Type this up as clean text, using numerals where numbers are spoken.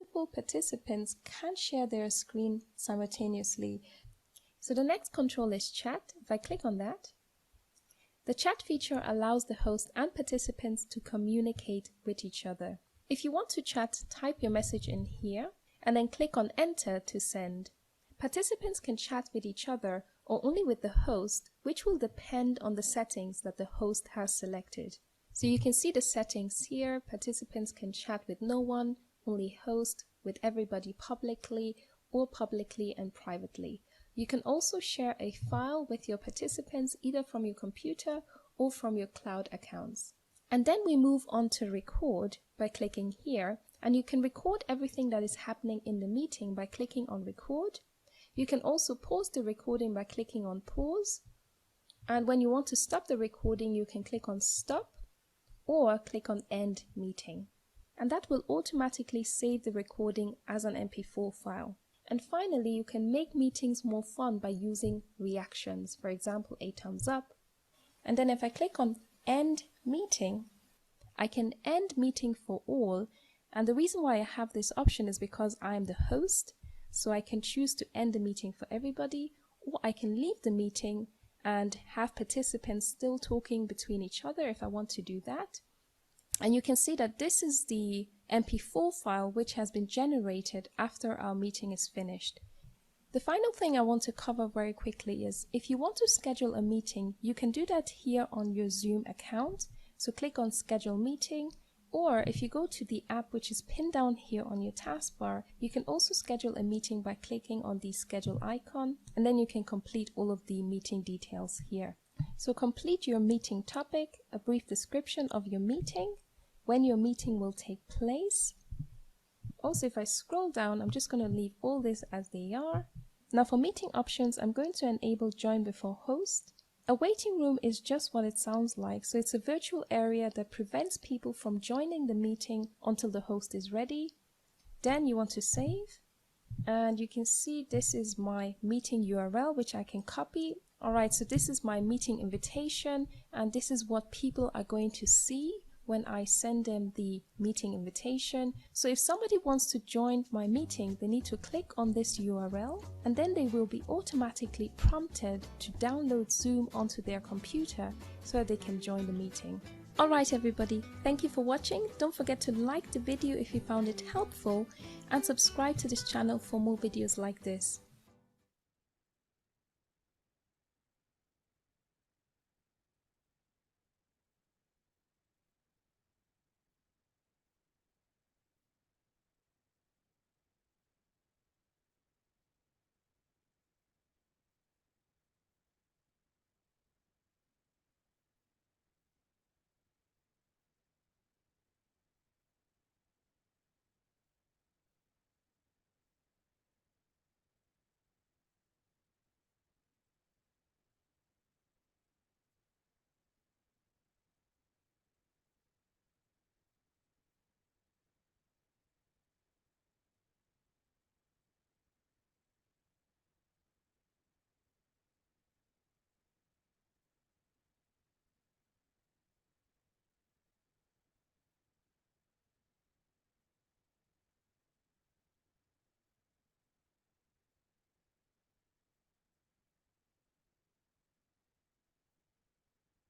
multiple participants can share their screen simultaneously. So the next control is chat. If I click on that, the chat feature allows the host and participants to communicate with each other. If you want to chat, type your message in here and then click on enter to send. Participants can chat with each other or only with the host, which will depend on the settings that the host has selected. So you can see the settings here. Participants can chat with no one, only host, with everybody publicly, or publicly and privately. You can also share a file with your participants either from your computer or from your cloud accounts. And then we move on to record by clicking here, and you can record everything that is happening in the meeting by clicking on record. You can also pause the recording by clicking on pause. And when you want to stop the recording, you can click on stop or click on end meeting. And that will automatically save the recording as an MP4 file. And finally, you can make meetings more fun by using reactions, for example, a thumbs up. And then if I click on end meeting, I can end meeting for all. And the reason why I have this option is because I'm the host. So I can choose to end the meeting for everybody, or I can leave the meeting and have participants still talking between each other if I want to do that. And you can see that this is the MP4 file which has been generated after our meeting is finished. The final thing I want to cover very quickly is if you want to schedule a meeting, you can do that here on your Zoom account. So click on schedule meeting. Or if you go to the app which is pinned down here on your taskbar, you can also schedule a meeting by clicking on the schedule icon, and then you can complete all of the meeting details here. So complete your meeting topic, a brief description of your meeting, when your meeting will take place. Also, if I scroll down, I'm just going to leave all this as they are. Now for meeting options, I'm going to enable join before host. A waiting room is just what it sounds like, so it's a virtual area that prevents people from joining the meeting until the host is ready. Then you want to save, and you can see this is my meeting URL which I can copy. Alright, so this is my meeting invitation, and this is what people are going to see when I send them the meeting invitation. So if somebody wants to join my meeting, they need to click on this URL, and then they will be automatically prompted to download Zoom onto their computer so they can join the meeting. Alright everybody, thank you for watching. Don't forget to like the video if you found it helpful, and subscribe to this channel for more videos like this.